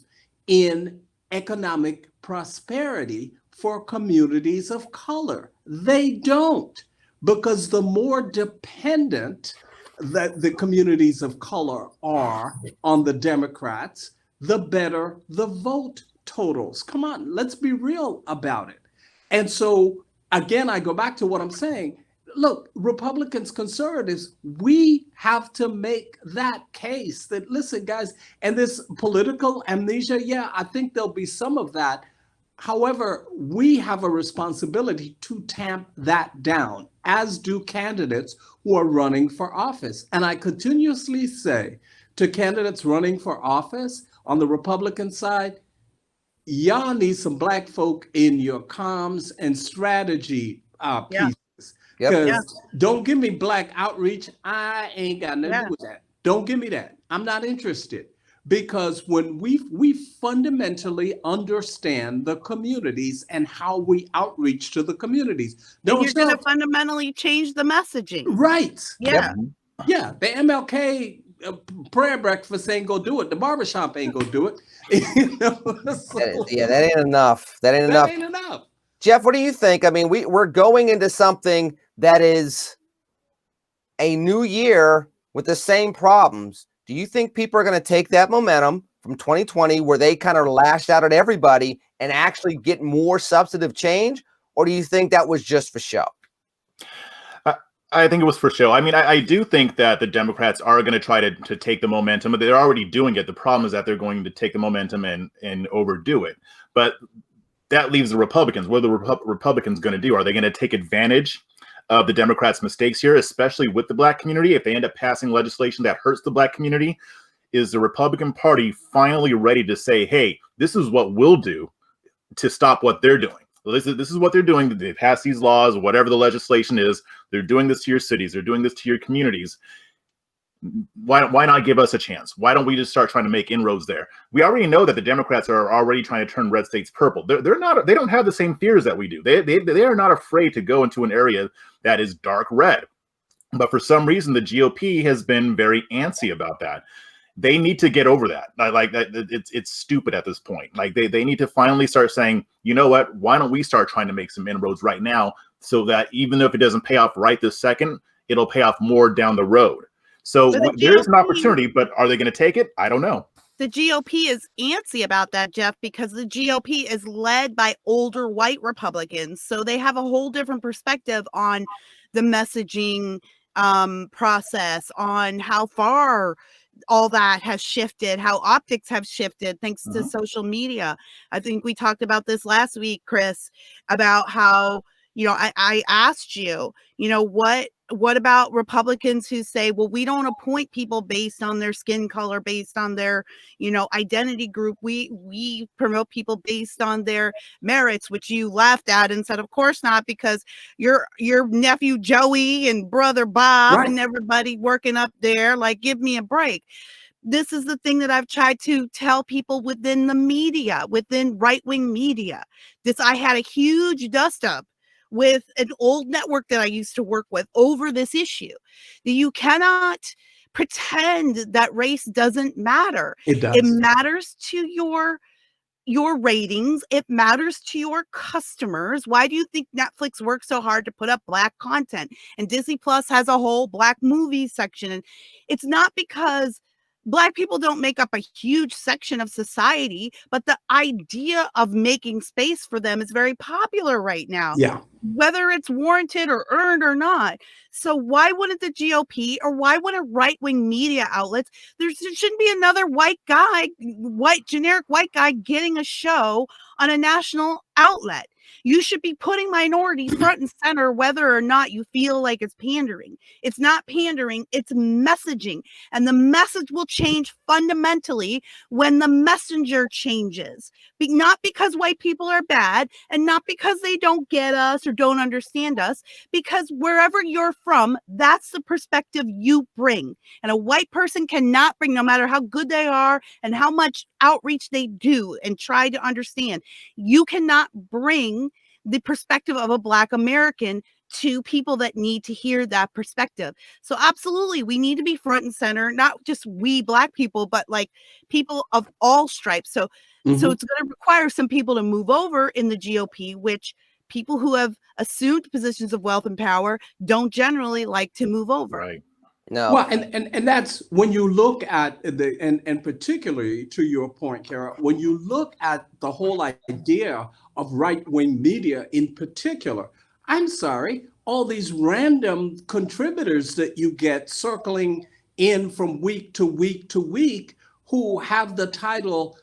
in economic prosperity for communities of color. They don't, because the more dependent that the communities of color are on the Democrats, the better the vote totals. Come on, let's be real about it. And so, again, I go back to what I'm saying. Look, Republicans, conservatives, we have to make that case that, listen, guys, and this political amnesia, yeah, I think there'll be some of that. However, we have a responsibility to tamp that down, as do candidates who are running for office. And I continuously say to candidates running for office on the Republican side, y'all need some black folk in your comms and strategy pieces. Because don't give me black outreach. I ain't got nothing to do with that. Don't give me that. I'm not interested. Because when we fundamentally understand the communities and how we outreach to the communities. You're going to fundamentally change the messaging. Right. Yeah. Yeah. The MLK prayer breakfast ain't gonna do it. The barbershop ain't gonna do it. That ain't enough. That ain't enough. Jeff, what do you think? I mean, we're going into something that is a new year with the same problems. Do you think people are going to take that momentum from 2020 where they kind of lashed out at everybody and actually get more substantive change? Or do you think that was just for show? I think it was for show. I mean, I do think that the Democrats are going to try to take the momentum. They're already doing it. The problem is that they're going to take the momentum and overdo it. But that leaves the Republicans. What are the Republicans going to do? Are they going to take advantage of the Democrats' mistakes here, especially with the black community? If they end up passing legislation that hurts the black community, is the Republican Party finally ready to say, hey, this is what we'll do to stop what they're doing? This is what they're doing. They pass these laws, whatever the legislation is. They're doing this to your cities. They're doing this to your communities. Why not give us a chance? Why don't we just start trying to make inroads there? We already know that the Democrats are already trying to turn red states purple. They're not. They don't have the same fears that we do. They are not afraid to go into an area that is dark red. But for some reason, the GOP has been very antsy about that. They need to get over that. Like that, it's stupid at this point. Like they need to finally start saying, you know what? Why don't we start trying to make some inroads right now, so that even though if it doesn't pay off right this second, it'll pay off more down the road. So there is an opportunity, but are they going to take it? I don't know. The GOP is antsy about that, Jeff, because the GOP is led by older white Republicans. So they have a whole different perspective on the messaging process, on how far all that has shifted, how optics have shifted thanks to social media. I think we talked about this last week, Chris, about how, I asked you, what about Republicans who say, well, we don't appoint people based on their skin color, based on their, identity group. We promote people based on their merits, which you laughed at and said, of course not, because your nephew Joey and brother Bob and everybody working up there, like, give me a break. This is the thing that I've tried to tell people within the media, within right-wing media. I had a huge dust up with an old network that I used to work with over this issue. You cannot pretend that race doesn't matter. It does. It matters to your ratings. It matters to your customers. Why do you think Netflix works so hard to put up Black content? And Disney Plus has a whole Black movie section. And it's not because Black people don't make up a huge section of society, but the idea of making space for them is very popular right now. Yeah. Whether it's warranted or earned or not. So why wouldn't the GOP, or why wouldn't right-wing media outlets, there shouldn't be another generic white guy getting a show on a national outlet. You should be putting minorities front and center, whether or not you feel like it's pandering. It's not pandering, it's messaging. And the message will change fundamentally when the messenger changes. Not because white people are bad, and not because they don't get us or don't understand us, because wherever you're from, that's the perspective you bring. And a white person cannot bring, no matter how good they are and how much outreach they do and try to understand, you cannot bring the perspective of a Black American to people that need to hear that perspective. So absolutely, we need to be front and center, not just we Black people, but like people of all stripes. So it's going to require some people to move over in the GOP, which people who have assumed positions of wealth and power don't generally like to move over. Right. No. Well, and that's when you look at and particularly to your point, Kara, when you look at the whole idea of right-wing media in particular, I'm sorry, all these random contributors that you get circling in from week to week to week who have the title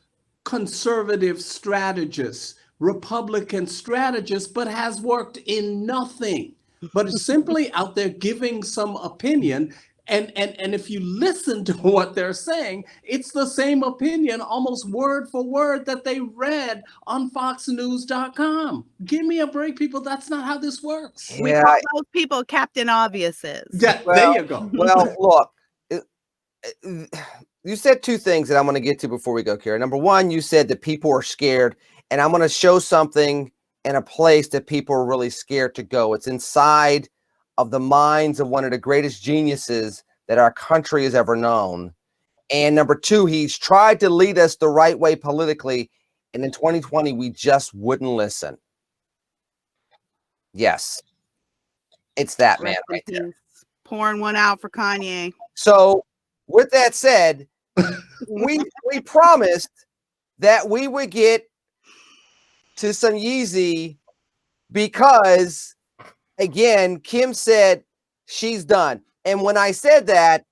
conservative strategist, Republican strategist, but has worked in nothing, but is simply out there giving some opinion. And if you listen to what they're saying, it's the same opinion, almost word for word, that they read on foxnews.com. Give me a break, people. That's not how this works. We call those people Captain Obviouses. Yeah, there you go. Well, look, you said two things that I'm going to get to before we go, Kara. Number one, you said that people are scared, and I'm going to show something in a place that people are really scared to go. It's inside of the minds of one of the greatest geniuses that our country has ever known. And number two, he's tried to lead us the right way politically, and in 2020, we just wouldn't listen. Yes, it's that man right there. Pouring one out for Kanye. So with that said, we promised that we would get to some Yeezy because, again, Kim said she's done. And when I said that,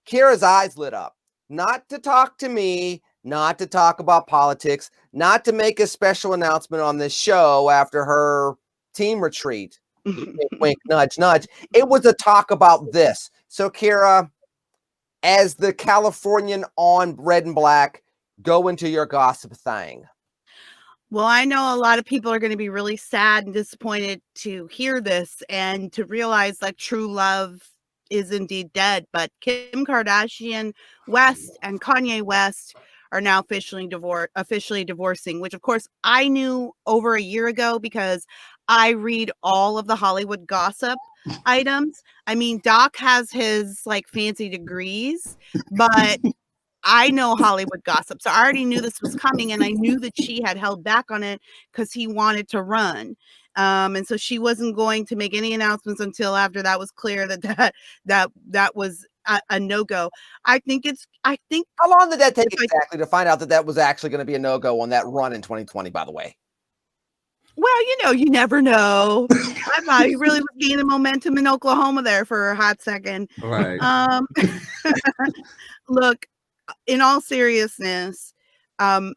Kara's eyes lit up. Not to talk to me, not to talk about politics, not to make a special announcement on this show after her team retreat. Wink, wink, nudge, nudge. It was a talk about this. So, Kara, as the Californian on Red and Black, go into your gossip thing. Well, I know a lot of people are going to be really sad and disappointed to hear this and to realize that true love is indeed dead. But Kim Kardashian West and Kanye West are now officially divorcing, which of course I knew over a year ago because I read all of the Hollywood gossip items. I mean, Doc has his like fancy degrees, but I know Hollywood gossip. So I already knew this was coming, and I knew that she had held back on it because he wanted to run. And so she wasn't going to make any announcements until after that was clear that was a no-go. I think how long did that take exactly to find out that was actually going to be a no-go on that run in 2020, by the way? Well, you never know. I thought he really was gaining momentum in Oklahoma there for a hot second. Right. Look, in all seriousness, I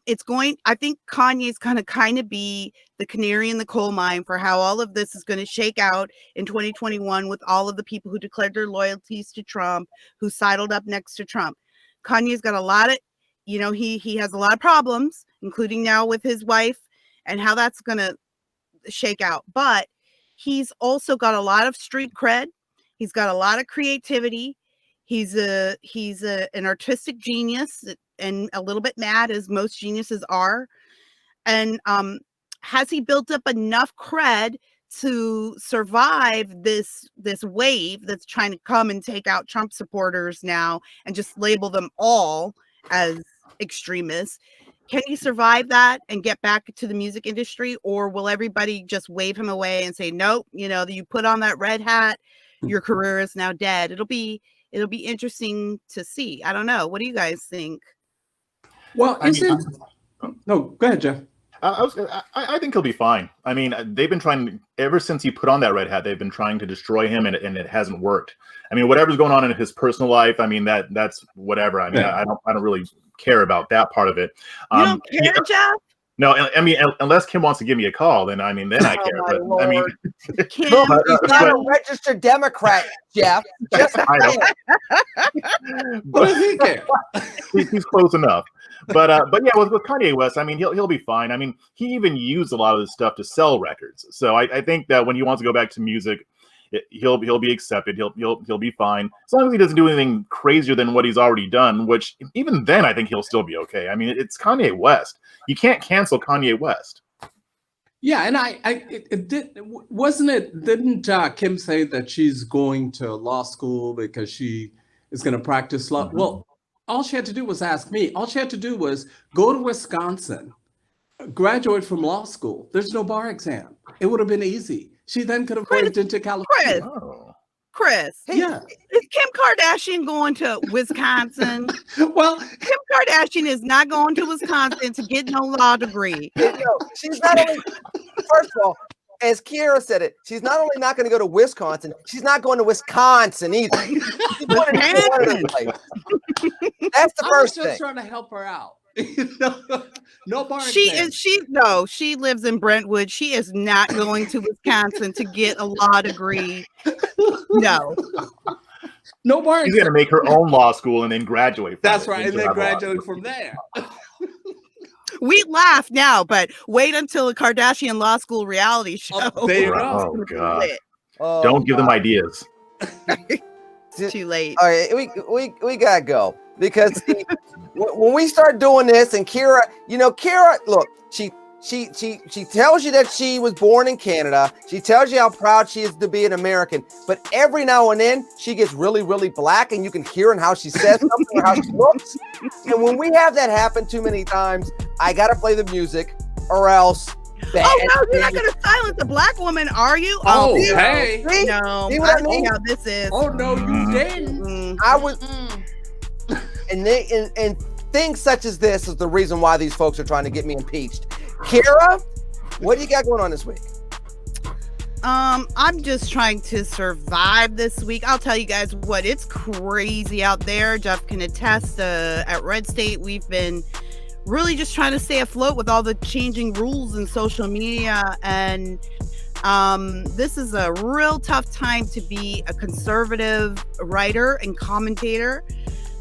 think Kanye's gonna kind of be the canary in the coal mine for how all of this is going to shake out in 2021 with all of the people who declared their loyalties to Trump, who sidled up next to Trump. Kanye's got a lot of, he has a lot of problems, including now with his wife and how that's going to shake out. But he's also got a lot of street cred. He's got a lot of creativity. He's an artistic genius and a little bit mad, as most geniuses are. And has he built up enough cred to survive this wave that's trying to come and take out Trump supporters now and just label them all as extremists? Can he survive that and get back to the music industry, or will everybody just wave him away and say, nope, you put on that red hat, your career is now dead? It'll be interesting to see. I don't know. What do you guys think? Well, no, go ahead, Jeff. I think he'll be fine. I mean, they've been trying ever since he put on that red hat. They've been trying to destroy him, and it hasn't worked. I mean, whatever's going on in his personal life, I mean, that's whatever. I mean, I don't really care about that part of it. You don't care, Jeff? No, I mean, unless Kim wants to give me a call, then I care. But Lord. I mean, Kim, he's not a registered Democrat, Jeff. Just what does he care? He's close enough. But yeah, with Kanye West, I mean, he'll be fine. I mean, he even used a lot of this stuff to sell records. So I think that when he wants to go back to music, he'll be accepted. He'll be fine as long as he doesn't do anything crazier than what he's already done. Which even then, I think he'll still be okay. I mean, it's Kanye West. You can't cancel Kanye West. Yeah, and didn't Kim say that she's going to law school because she is going to practice law? Mm-hmm. Well, all she had to do was ask me. All she had to do was go to Wisconsin, graduate from law school. There's no bar exam. It would have been easy. She then could have moved into California. Chris, yeah. Is Kim Kardashian going to Wisconsin? Well, Kim Kardashian is not going to Wisconsin to get no law degree. She's not only, first of all, as Kiera said it, she's not only not going to go to Wisconsin, she's not going to Wisconsin either. She's going to That's the first thing. I was just trying to help her out. No bar exam. She lives in Brentwood. She is not going to Wisconsin to get a law degree. No bar exam. She's going to make her own law school and then graduate. That's right, and then graduate from there. We laugh now, but wait until a Kardashian law school reality show. Oh, there you go. Oh, God. Don't give them ideas. Too late. All right, we gotta go because see, when we start doing this, and Kira, look, she tells you that she was born in Canada. She tells you how proud she is to be an American. But every now and then, she gets really, really black, and you can hear in how she says something or how she looks. And when we have that happen too many times, I gotta play the music, or else. Bad. Oh no, you're not gonna silence a black woman, are you? Oh, hey, no, see what I mean? How this is. Oh no, you didn't. I was, and things such as this is the reason why these folks are trying to get me impeached. Kira, what do you got going on this week? I'm just trying to survive this week. I'll tell you guys what, it's crazy out there. Jeff can attest. At Red State, we've been really just trying to stay afloat with all the changing rules in social media, and this is a real tough time to be a conservative writer and commentator.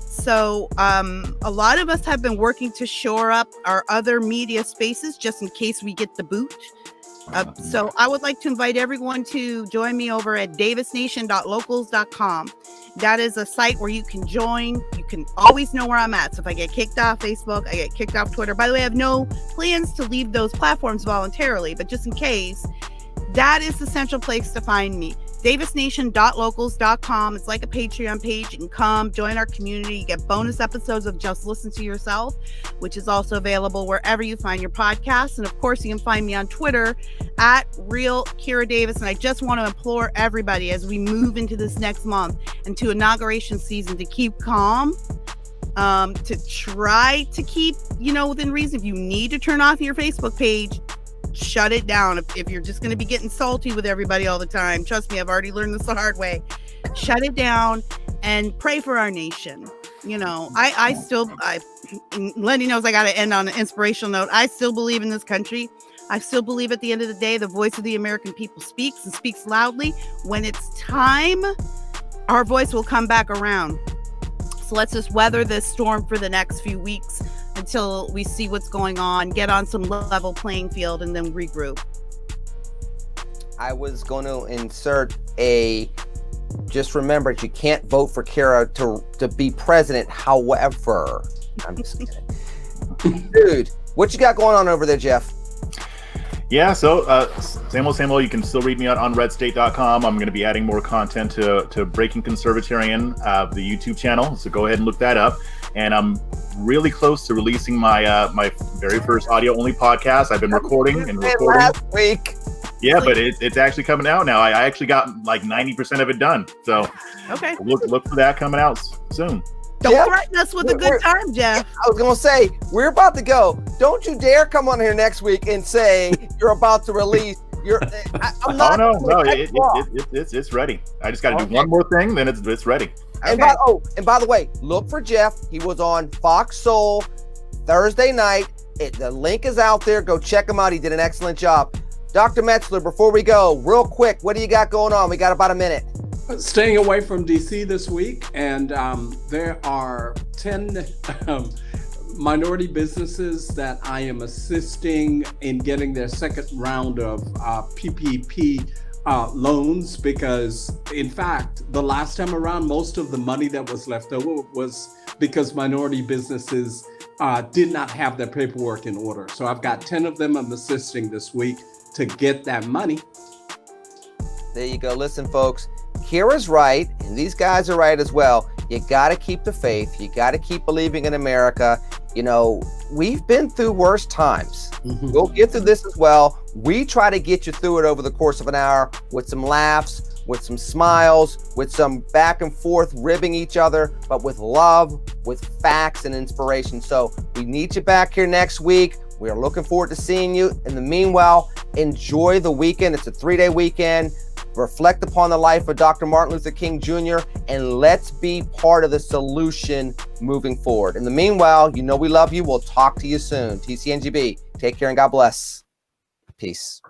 So a lot of us have been working to shore up our other media spaces just in case we get the boot. So I would like to invite everyone to join me over at davisnation.locals.com. That is a site where you can join. You can always know where I'm at. So if I get kicked off Facebook, I get kicked off Twitter. By the way, I have no plans to leave those platforms voluntarily, but just in case, that is the central place to find me. davisnation.locals.com. It's like a Patreon page. You can come join our community. You get bonus episodes of Just Listen to Yourself, which is also available wherever you find your podcasts. And of course, you can find me on Twitter at Real Kira Davis. And I just want to implore everybody as we move into this next month into inauguration season to keep calm, to try to keep, within reason. If you need to turn off your Facebook page, shut it down. If you're just going to be getting salty with everybody all the time, trust me, I've already learned this the hard way. Shut it down and pray for our nation. You know, I Lenny knows I got to end on an inspirational note. I still believe in this country. I still believe at the end of the day, the voice of the American people speaks and speaks loudly. When it's time, our voice will come back around. So let's just weather this storm for the next few weeks until we see what's going on, get on some level playing field, and then regroup. I was going to insert just remember, you can't vote for Kara to be president. However, I'm just kidding. Dude, what you got going on over there, Jeff? Yeah, so same old, you can still read me on redstate.com. I'm going to be adding more content to Breaking Conservatarian, the YouTube channel, so go ahead and look that up. And I'm really close to releasing my my very first audio-only podcast. I've been recording last week. Yeah, but it's actually coming out now. I actually got like 90% of it done. So okay, look for that coming out soon. Don't threaten us with a good time, Jeff. I was going to say, we're about to go. Don't you dare come on here next week and say you're about to release. I'm not. Oh, no, it's ready. I just got to do one more thing, then it's ready. And by the way, look for Jeff. He was on Fox Soul Thursday night. The link is out there. Go check him out. He did an excellent job. Dr. Metzler, before we go, real quick, what do you got going on? We got about a minute. Staying away from DC this week, and there are 10 minority businesses that I am assisting in getting their second round of PPP loans, because in fact, the last time around, most of the money that was left over was because minority businesses did not have their paperwork in order. So I've got 10 of them I'm assisting this week to get that money. There you go. Listen, folks, Kira's right, and these guys are right as well. You got to keep the faith. You got to keep believing in America. You know, we've been through worse times. Mm-hmm. We'll get through this as well. We try to get you through it over the course of an hour with some laughs, with some smiles, with some back and forth ribbing each other, but with love, with facts and inspiration. So we need you back here next week. We are looking forward to seeing you. In the meanwhile, enjoy the weekend. It's a 3-day weekend. Reflect upon the life of Dr. Martin Luther King Jr., and let's be part of the solution moving forward. In the meanwhile, you know we love you. We'll talk to you soon. TCNGB, take care and God bless. Peace.